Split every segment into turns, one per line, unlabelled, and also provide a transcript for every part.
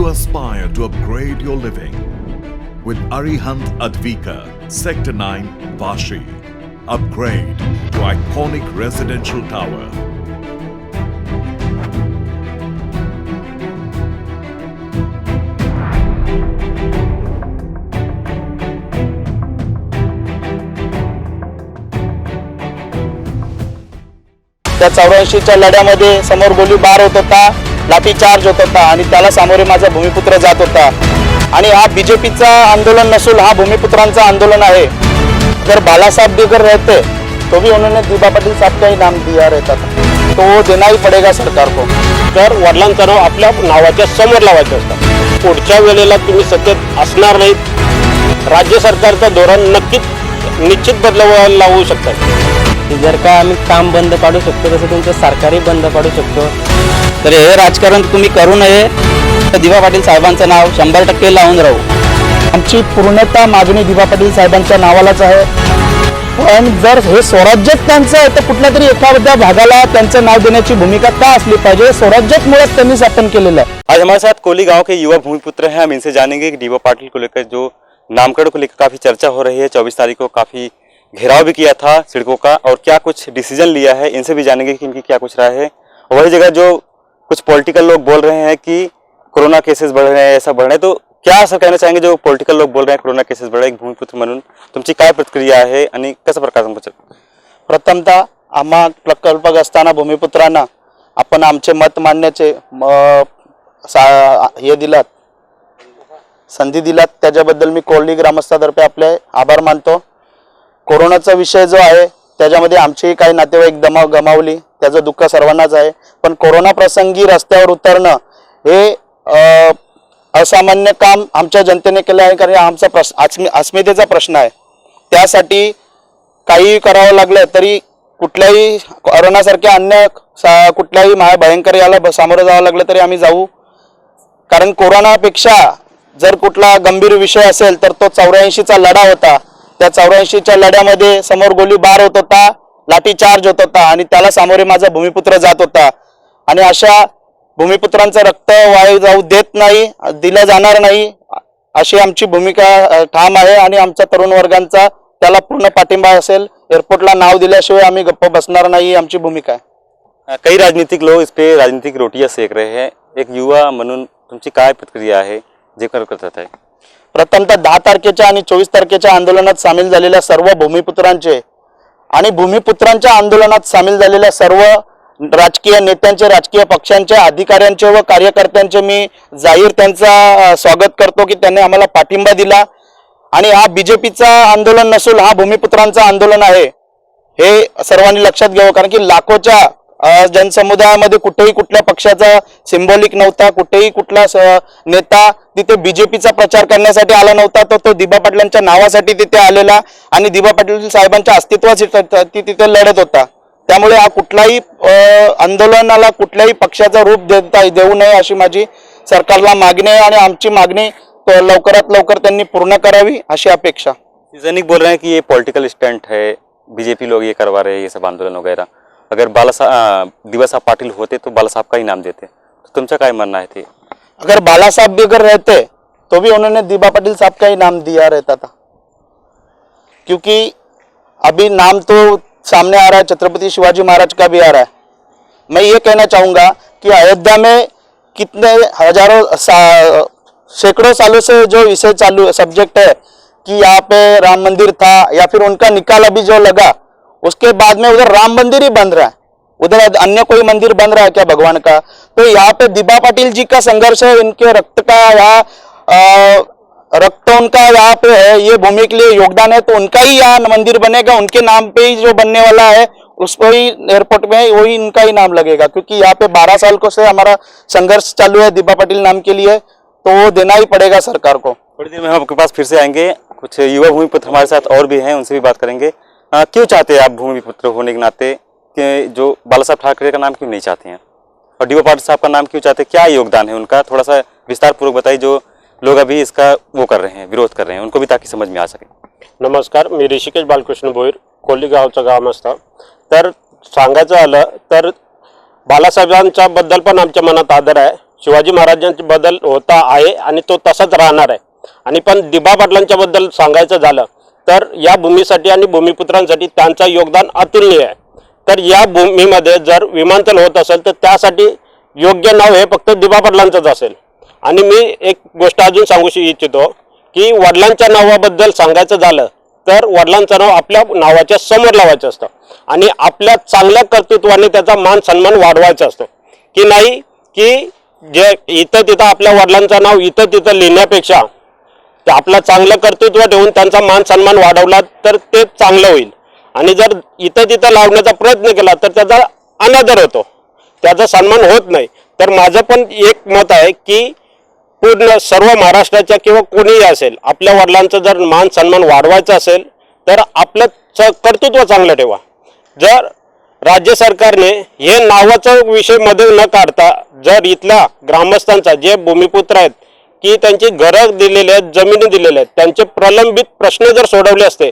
aspire to upgrade your living with Arihant Advika, Sector 9, Vashi. Upgrade to iconic residential tower.
त्या 84च्या लढ्यामध्ये समोर गोळीबार होत होता, लाठीचार्ज होत होता आणि त्याला सामोरे माझा भूमिपुत्र जात होता. आणि हा बीजेपीचा आंदोलन नसून हा भूमिपुत्रांचा आंदोलन आहे. अगर बाला साहब भी अगर रहते तो भी उन्होंने दीपा पाटिल साहब का ही नाम दिया रहता था, तो वो देना ही पड़ेगा सरकार को.
तर वडिलांचं नाव आपल्या नावाच्या समोर लावायचं असतं. पुढच्या वेळेला तुम्ही सत्तेत असणार नाहीत, राज्य सरकारचं धोरण नक्कीच निश्चित बदलावं लावू शकतात.
जर का आम्ही काम बंद पाडू शकतो तसं तुमचं सरकारही बंद पाडू शकतो. तर हे राजकारण तुम्ही करू नये. दीपा पाटील साहेबांचं नाव 100% लावून राहू.
आमची पूर्णतः मागणी दीपा पाटील साहेबांच्या नावालाच आहे. पण जर हे स्वराज्यात त्यांचं आहे तर कुठल्या तरी एखाद्या भागाला त्यांचं नाव देण्याची भूमिका का असली पाहिजे. स्वराज्यात मुळात त्यांनी स्थापन केलेलं आहे.
आज हमारे साथ कोली गांव के युवा भूमिपुत्र हैं. हम इनसे जानेंगे कि दीपा पाटिल को लेकर जो नामकरण को लेकर काफी चर्चा हो रही है, 24 तारीख को काफी घेराव भी किया था सड़कों का, और क्या कुछ डिसीजन लिया है, इनसे भी जानेंगे कि इनकी क्या कुछ राय है. वही जगह जो कुछ पॉलिटिकल लोग बोल रहे हैं कि कोरोना केसेस बढ़ रहे हैं, ऐसा बढ़ रहे हैं, तो क्या असं कहना चाहेंगे जो पॉलिटिकल लोग बोल रहे हैं कोरोना केसेस बढ़ रहे हैं. भूमिपुत्र म्हणून तुमची काय प्रतिक्रिया आहे आणि कसं प्रकार.
प्रथमतः आम्हा प्रकल्प असताना भूमिपुत्रांना आपण आमचे मत मांडण्याचे हे दिलात, संधी दिलात, त्याच्याबद्दल मी कोल्ही ग्रामस्थातर्फे आपले आभार मानतो. कोरोनाचा विषय जो आहे त्याच्यामध्ये आमचेही काही नातेवाईक गमावली, त्याचं दुःख सर्वांनाच आहे. पण कोरोना प्रसंगी रस्त्यावर उतरणं हे असामान्य काम आमच्या जनतेने केलं आहे. कारण आमचा अस्मितेचा प्रश्न आहे. त्यासाठी काही करावं लागलं तरी कुठल्याही कोरोनासारख्या अन्य कुठल्याही महाभयंकर याला सामोरं जावं लागलं तरी आम्ही जाऊ. कारण कोरोनापेक्षा जर कुठला गंभीर विषय असेल तर तो 84चा लढा होता. त्या 84च्या लढ्यामध्ये समोर गोळीबार होत होता, लाठीचार्ज होत होता आणि त्याला सामोरे माझा भूमिपुत्र जात होता. आणि अशा भूमिपुत्रांचं रक्त वाया जाऊ देत नाही, दिलं जाणार नाही अशी आमची भूमिका ठाम आहे. आणि आमच्या तरुण वर्गांचा त्याला पूर्ण पाठिंबा असेल. एअरपोर्टला नाव दिल्याशिवाय आम्ही गप्प बसणार नाही, आमची भूमिका आहे.
कई राजनीतिक लोग इस पे राजनीतिक रोटियां सेक रहे हैं. एक युवा म्हणून तुमची काय प्रतिक्रिया आहे जे करतात आहे.
प्रथमतः 10 तारखेच्या आणि 24 तारखेच्या आंदोलनात सामील झालेल्या सर्व भूमिपुत्रांचे आणि भूमिपुत्रांच्या आंदोलनात सामील झालेल्या सर्व राजकीय नेत्यांचे, राजकीय पक्षांचे, अधिकाऱ्यांचे व कार्यकर्त्यांचे मी जाहीर त्यांचा स्वागत करतो की त्यांनी आम्हाला पाठिंबा दिला. आणि हा बीजेपीचा आंदोलन नसून हा भूमिपुत्रांचा आंदोलन आहे हे सर्वांनी लक्षात घ्यावं. कारण की लाखोच्या जनसमुदायामध्ये कुठेही कुठल्या पक्षाचा सिंबॉलिक नव्हता, कुठेही कुठला नेता तिथे बीजेपीचा प्रचार करण्यासाठी आला नव्हता. तो दीपा पाटलांच्या नावासाठी तिथे आलेला आणि दीपा पाटील साहेबांच्या अस्तित्वासाठी तिथे लढत होता. त्यामुळे हा कुठलाही आंदोलनाला कुठल्याही पक्षाचा रूप देऊ नये अशी माझी सरकारला मागणी आहे. आणि आमची मागणी लवकरात लवकर त्यांनी पूर्ण करावी अशी अपेक्षा.
सैनिक बोल रहे हैं कि ये पॉलिटिकल स्टंट है, बीजेपी लोग ये करवा रहे हैं ये सब आंदोलन वगैरह. अगर दीपा साहब पाटिल होते तो बाला साहब का ही नाम देते, तो तुमचा काय मानना है थे.
अगर बाला साहब भी अगर रहते तो भी उन्होंने दीपा पाटिल साहब का ही नाम दिया रहता था. क्योंकि अभी नाम तो सामने आ रहा है, छत्रपति शिवाजी महाराज का भी आ रहा है. मैं ये कहना चाहूँगा कि अयोध्या में कितने हजारों सैकड़ों सालों से जो विषय चालू सब्जेक्ट है कि यहाँ पे राम मंदिर था या फिर उनका निकाल अभी जो लगा उसके बाद में उधर राम मंदिर ही बन रहा है, उधर अन्य कोई मंदिर बन रहा है क्या भगवान का. तो यहाँ पे दीपा पाटिल जी का संघर्ष है, इनके रक्त का यहाँ रक्त उनका यहाँ पे है, ये भूमि के लिए योगदान है. तो उनका ही यहाँ मंदिर बनेगा, उनके नाम पे ही जो बनने वाला है उस पर ही एयरपोर्ट में वही इनका ही नाम लगेगा. क्योंकि यहाँ पे 12 साल को से हमारा संघर्ष चालू है दीपा पाटिल नाम के लिए, तो वो देना ही पड़ेगा सरकार को.
थोड़ी देर में हम आपके पास फिर से आएंगे. कुछ युवा भूमिपुत्र हमारे साथ और भी हैं, उनसे भी बात करेंगे. क्यों चाहते हैं आप भूमिपुत्र होने के नाते कि जो बाला साहब ठाकरे का नाम क्यों नहीं चाहते हैं और दीपा पाटिल साहब का नाम क्यों चाहते हैं, क्या योगदान है उनका, थोड़ा सा विस्तार पूर्वक बताइए. जो लोग अभी इसका वो कर रहे हैं, विरोध कर रहे हैं, उनको भी ताकि समझ में आ सके.
नमस्कार, मी ऋषिकेश बालकृष्ण भोईर, कोल्ही गावचा ग्रामस्थ. तर सांगायचं झालं तर बालासाहेबांच्या बद्दल पण आमच्या मनात आदर आहे. शिवाजी महाराजांच्या बद्दल होता आहे आणि तो तसाच राहणार आहे. आणि पण दिबा पाटलांच्या बद्दल सांगायचं झालं तर या भूमीसाठी आणि भूमिपुत्रांसाठी त्यांचं योगदान अतुलनीय आहे. तर या भूमीमध्ये जर विमानतळ होत असेल तर त्यासाठी योग्य नाव हे फक्त दिबा पाटलांचंच असेल. आणि मी एक गोष्ट अजून सांगू इच्छितो की वडिलांच्या नावाबद्दल सांगायचं झालं तर वडिलांचं नाव आपल्या नावाच्या समोर लावायचं असतं आणि आपल्या चांगल्या कर्तृत्वाने त्याचा मान सन्मान वाढवायचा असतो. की नाही की जे इथं तिथं आपल्या वडिलांचं नाव इथं तिथं लिहिण्यापेक्षा ते आपलं चांगलं कर्तृत्व ठेवून त्यांचा मान सन्मान वाढवला तर ते चांगलं होईल. आणि जर इथं तिथं लावण्याचा प्रयत्न केला तर त्याचा अनादर होतो, त्याचा सन्मान होत नाही. तर माझं पण एक मत आहे की पूर्ण सर्व महाराष्ट्राच्या किंवा कोणीही असेल आपल्या वडिलांचं जर मान सन्मान वाढवायचा असेल तर आपलं कर्तृत्व चांगलं ठेवा. जर राज्य सरकारने हे नावाचा विषय मध्ये न काढता जर इथल्या ग्रामस्थांचा जे भूमिपुत्र आहेत की त्यांची घरं दिलेले आहेत, जमिनी दिलेल्या आहेत, त्यांचे प्रलंबित प्रश्न जर सोडवले असते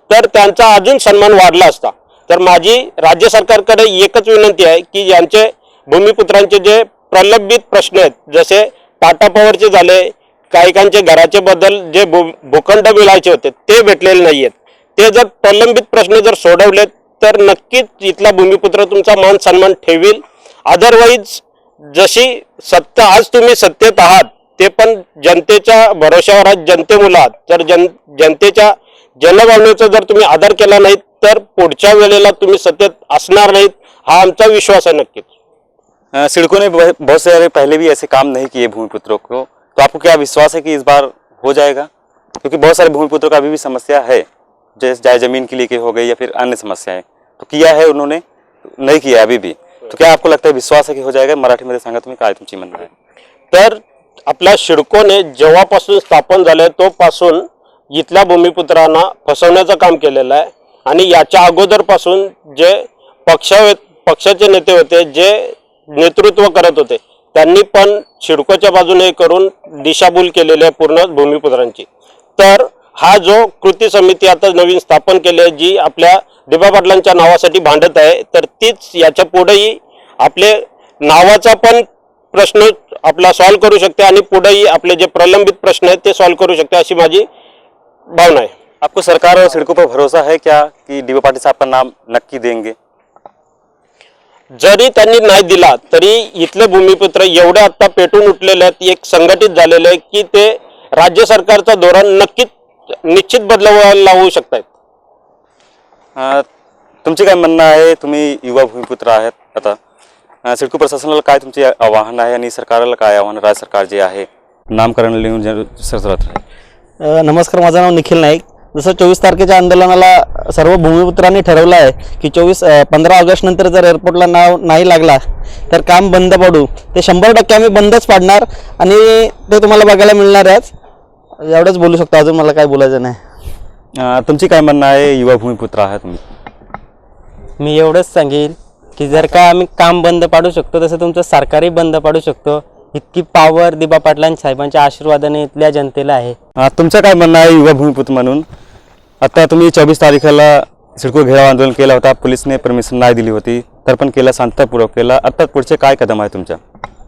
तर त्यांचा अजून सन्मान वाढला असता. तर माझी राज्य सरकारकडे एकच विनंती आहे की यांचे भूमिपुत्रांचे जे प्रलंबित प्रश्न आहेत, जसे टाटा पॉवरचे झाले, काहीकांचे घराचे बद्दल जे भूखंड मिळायचे होते ते भेटलेले नाही आहेत, ते जर प्रलंबित प्रश्न जर सोडवले तर नक्कीच इथला भूमिपुत्र तुमचा मान सन्मान ठेवील. अदरवाईज जशी सत्ता आज तुम्ही सत्तेत आहात ते पण जनतेच्या भरोश्यावर आहात, जनतेमुळे आहात. तर जनतेच्या जनभावनेचा जर तुम्ही आदर केला नाही तर पुढच्या वेळेला तुम्ही सत्तेत असणार नाहीत, हा आमचा विश्वास आहे. नक्कीच
सिडको ने बहुत सारे पहले भी ऐसे काम नहीं किए भूमिपुत्रों को, तो आपको क्या विश्वास है कि इस बार हो जाएगा? क्योंकि बहुत सारे भूमिपुत्रों का अभी भी समस्या है, जैसे चाहे जमीन की लेके हो गई या फिर अन्य समस्याएं, तो किया है उन्होंने, नहीं किया अभी भी, तो क्या आपको लगता है विश्वास है की हो जाएगा? मराठीमध्ये सांगा तुम्ही काय तुमची म्हणणं आहे.
तर आपल्या सिडकोने जेव्हापासून स्थापन झाले तोपासून इथल्या भूमिपुत्रांना फसवण्याचं काम केलेलं आहे. आणि याच्या अगोदरपासून जे पक्षाचे नेते होते, जे नेतृत्व करत होते, त्यांनी पण सिडकोच्या बाजूने करून दिशाभूल केलेली आहे पूर्ण भूमिपुत्रांची. तर हा जो कृती समिती आता नवीन स्थापन केली आहे जी आपल्या दिबा पाटलांच्या नावासाठी भांडत आहे, तर तीच याच्या पुढेही आपले नावाचा पण प्रश्न आपला सॉल्व्ह करू शकते आणि पुढेही आपले जे प्रलंबित प्रश्न आहेत ते सॉल्व्ह करू शकते, अशी माझी भावना आहे.
आपको सरकार और सिडको पर भरोसा है क्या कि डी.वाय. पाटील साहब का नाम नक्की देंगे?
जरी त्यांनी नाही दिला तरी इथले भूमिपुत्र एवढे आता पेटून उठलेले आहेत, एक संघटित झालेले आहे की ते राज्य सरकारचं धोरण नक्कीच निश्चित बदलावं लावू शकतात.
तुमचे काय म्हणणं आहे? तुम्ही युवा भूमिपुत्र आहेत, आता सिडको प्रशासनाला काय तुमचे आवाहन आहे आणि सरकारला काय आव्हान? राज्य सरकार जे आहे नामकरण लिहून सरसरत आहे.
नमस्कार, माझं नाव निखिल नाईक. जसं 24 तारखेच्या आंदोलनाला सर्व भूमिपुत्रांनी ठरवलं आहे की 15 ऑगस्ट नंतर जर एअरपोर्टला नाव नाही लागला तर काम बंद पाडू. ते 100% आम्ही बंदच पाडणार आणि ते तुम्हाला बघायला मिळणार आहेच. एवढंच बोलू शकतो, अजून मला काय बोलायचं नाही.
तुमची काय म्हणणं आहे? युवा भूमिपुत्र आहात तुम्ही.
मी एवढंच सांगेल की जर का आम्ही काम बंद पाडू शकतो तसं तुमचं सरकारही बंद पाडू शकतो. इतकी पॉवर दिबा पाटलां साहेबांच्या आशीर्वादाने इथल्या जनतेला आहे.
तुमचं काय म्हणणं आहे युवा भूमिपुत्र म्हणून? आता तुम्ही 24 तारखेला सिडको घेराव आंदोलन केलं होता, पोलिसने परमिशन नाही दिली होती, तर पण केला, शांततापूर्वक केला. आता पुढचे काय कदम आहे तुमच्या?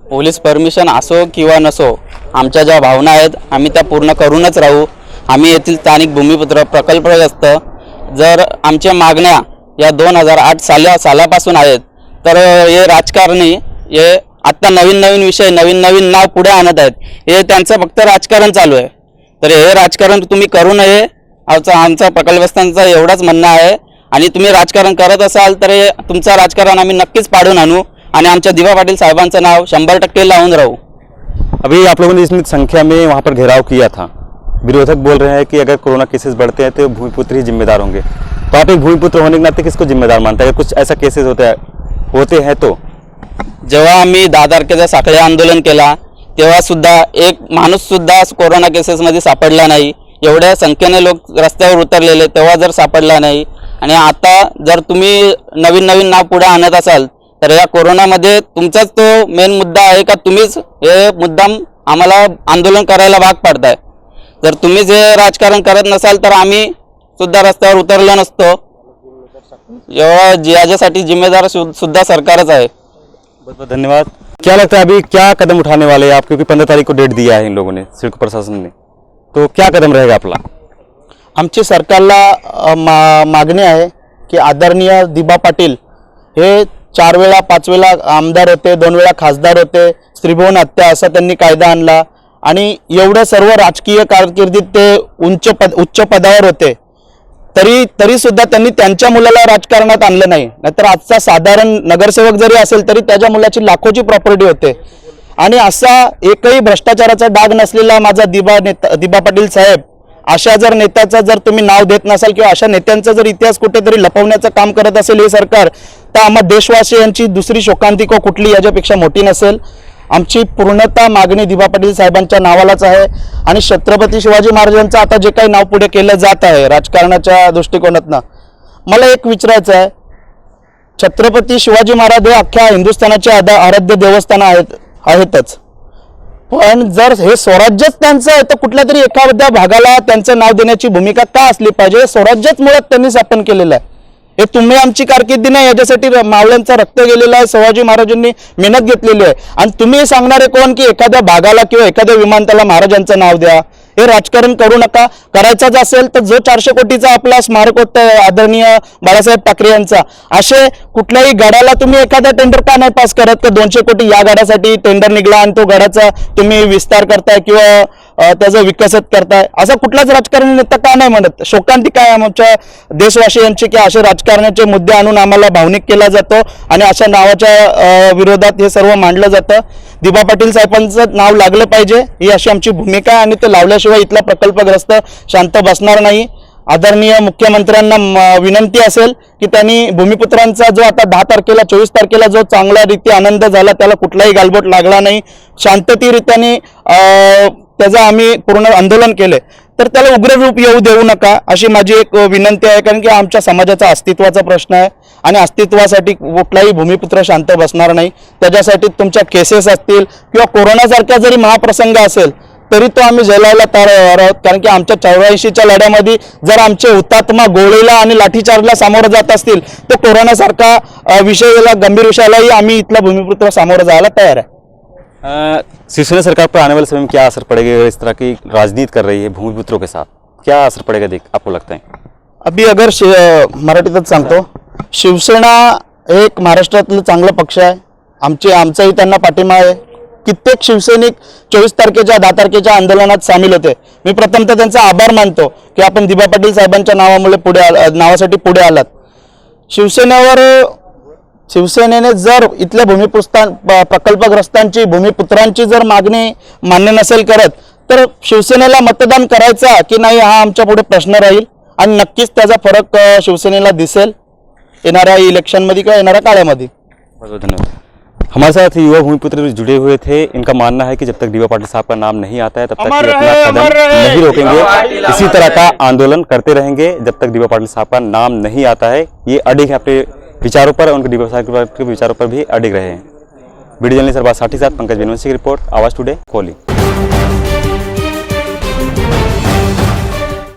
पोलीस परमिशन असो किंवा नसो, आमच्या ज्या भावना आहेत आम्ही त्या पूर्ण करूनच राहू. आम्ही येथील स्थानिक भूमिपुत्र प्रकल्पग्रस्त, जर आमच्या मागण्या या 2008 सालापासून आहेत तर हे राजकारणी हे आत्ता नवीन विषय नवीन नाव पुढे आणत आहेत. हे त्यांचं फक्त राजकारण चालू आहे. तर हे राजकारण तुम्ही करू नये, आमचा प्रकल्पग्रस्तांचा एवढाच म्हणणं आहे. आणि तुम्ही राजकारण करत असाल तर हे तुमचं राजकारण आम्ही नक्कीच पाडून आणू आणि आमच्या दिबा पाटील साहेबांचं नाव 100% लावून राहू.
अभी आप लोगों ने इतनी संख्या में वहाँ पर घेराव किया था, विरोधक बोल रहे हैं कि अगर कोरोना केसेस बढ़ते हैं तो भूमिपुत्र ही जिम्मेदार होंगे, तो आप एक भूमिपुत्र होने के नाते किसको जिम्मेदार मानते हैं? कुछ ऐसा केसेस होते हैं तो?
जेव्हा आम्ही 10 तारखेचा साखळी आंदोलन केला तेव्हा सुद्धा एक माणूस सुद्धा कोरोना केसेसमध्ये सापडला नाही. एवढ्या संख्येने लोक रस्त्यावर उतरलेले तेव्हा जर सापडला नाही. आणि आता जर तुम्ही नवीन नाव पुढे आणत असाल तर या कोरोनामध्ये तुमचाच तो मेन मुद्दा आहे का तुम्हीच हे मुद्दाम आम्हाला आंदोलन करायला भाग पाडताय. जर तुम्हीच हे राजकारण करत नसाल तर आम्ही सुद्धा रस्त्यावर उतरलो नसतो. याच्यासाठी जिम्मेदार सुद्धा सरकारच आहे.
बहुत बहुत धन्यवाद. क्या लगता है अभी क्या कदम उठाने वाले हैं आप, क्योंकि 15 तारीख को डेट दिया है इन लोगों ने, सिडको प्रशासन ने, तो क्या कदम रहेगा आपला?
आमची सरकारला मागणी आहे की आदरणीय दिबा पाटील हे 4 वेळा 5 वेळा आमदार होते, 2 वेळा खासदार होते, स्त्रीभुवन हत्या असा त्यांनी कायदा आणला आणि एवढं सर्व राजकीय कारकिर्दीत ते उच्च पदावर होते, तरी सुद्धा त्यांनी त्यांच्या मुलाला राजकारणात आणलं नाही. नाहीतर आजचा साधारण नगरसेवक जरी असेल तरी त्याच्या मुलाची लाखोची प्रॉपर्टी होते. आणि असा एकही भ्रष्टाचाराचा डाग नसलेला माझा दिबा पाटील साहेब, अशा जर नेत्याचं जर तुम्ही नाव देत नसाल किंवा अशा नेत्यांचा जर इतिहास कुठेतरी लपवण्याचं काम करत असेल हे सरकार, तर आम्हा देशवासियांची दुसरी शोकांतिका कुठली याच्यापेक्षा मोठी नसेल. आमची पूर्णतः मागणी दिबा पाटील साहेबांच्या नावालाच आहे. आणि छत्रपती शिवाजी महाराजांचं आता जे काही नाव पुढे केलं जात आहे राजकारणाच्या दृष्टिकोनातनं, मला एक विचारायचं आहे, छत्रपती शिवाजी महाराज हे अख्ख्या हिंदुस्थानाचे आराध्य देवस्थान आहेतच, पण जर हे स्वराज्यच त्यांचं आहे तर कुठल्या तरी एखाद्या भागाला त्यांचं नाव देण्याची भूमिका का असली पाहिजे? स्वराज्यच मुळात त्यांनी स्थापन केलेलं आहे. हे तुम्ही आमची कारकिर्दी नाही, याच्यासाठी मावळ्यांचं रक्त गेलेलं आहे, शिवाजी महाराजांनी मेहनत घेतलेली आहे, आणि तुम्ही सांगणारे कोण की एखाद्या भागाला किंवा एखाद्या विमानतळाला महाराजांचं नाव द्या? हे राजकारण करू नका. करायचंच असेल तर जो 400 कोटीचा आपला स्मारक होता आदरणीय बाळासाहेब ठाकरे यांचा, असे कुठल्याही गडाला तुम्ही एखादा टेंडर का नाही पास करत? का 200 कोटी या गडासाठी टेंडर निघला आणि तो गडाचा तुम्ही विस्तार करताय किंवा त्याचं विकसित करताय? असा कुठलाच राजकारणी नेता का नाही म्हणत? शोकांतिका आहे आमच्या देशवासियांची की असे राजकारणाचे मुद्दे आणून आम्हाला भावनिक केला जातो आणि अशा नावाच्या विरोधात हे सर्व मांडलं जातं. दिबा पाटील साहेबांचं नाव लागलं पाहिजे ही अशी आमची भूमिका आहे, आणि ते लावल्याशिवाय इथला प्रकल्पग्रस्त शांत बसणार नाही. आदरणीय मुख्यमंत्र्यांना विनंती असेल की त्यांनी भूमिपुत्रांचा जो आता 10 तारखेला 24 तारखेला जो चांगला रीती आनंद झाला, त्याला कुठलाही गालबोट लागला नाही, शांततेरीत्याने त्याचं आम्ही पूर्ण आंदोलन केले, तर त्याला उग्र रूप येऊ देऊ नका अशी माझी एक विनंती आहे. कारण की आमच्या समाजाचा अस्तित्वाचा प्रश्न आहे आणि अस्तित्वासाठी कुठलाही भूमिपुत्र शांत बसणार नाही. त्याच्यासाठी तुमच्या केसेस असतील किंवा कोरोनासारख्या जरी महाप्रसंग असेल तरी तो आम्ही झेलायला तयार आहोत. कारण की आमच्या 84च्या लढ्यामध्ये जर आमचे हुतात्मा गोळीला आणि लाठीचार्जला सामोरं जात असतील तर कोरोनासारखा विषयाला गंभीर विषयालाही आम्ही इथला भूमिपुत्र सामोरं जायला तयार आहे.
शिवसेना सरकार पर आने वाले समय में क्या असर पड़ेगा? इस तरह की राजनीति कर रही है भूमिपुत्रों के साथ, क्या असर पड़ेगा आपको लगता है?
अभी अगर मराठीतच सांगतो, शिवसेना एक महाराष्ट्रातलं चांगलं पक्ष आहे. आमचाही त्यांना पाठिंबा आहे. कित्येक शिवसैनिक 24 तारखेच्या 10 तारखेच्या आंदोलनात सामील होते. मी प्रथमतः त्यांचा आभार मानतो की आपण दिबा पाटील साहेबांच्या नावासाठी पुढे आलात. शिवसेनेने जर इथल्या प्रकल्पग्रस्तांची भूमिपुत्रांची जर मागणी मान्य नसेल करत तर शिवसेनेला मतदान करायचा की नाही हा आमच्या पुढे प्रश्न राहील, आणि नक्कीच त्याचा फरक शिवसेनेला दिसेल येणाऱ्या इलेक्शनमध्ये किंवा येणाऱ्या काळामध्ये.
बहुत बहुत धन्यवाद. हमारे साथ युवा भूमिपुत्र जुड़े हुए थे. इनका मानना है कि जब तक दिबा पाटिल साहब का नाम नहीं आता है तब तक ये अपना कदम नहीं रोकेंगे, इसी तरह का आंदोलन करते रहेंगे जब तक दिबा पाटिल साहब का नाम नहीं आता है. ये अडिग है अपने विचारों पर, उनके दिबा साहब के विचारों पर भी अडिग रहे हैं. वीडियो जर्नलिस्ट अरबाज साठी साथ पंकज बेनवंशी की रिपोर्ट, आवाज टुडे, कोहली.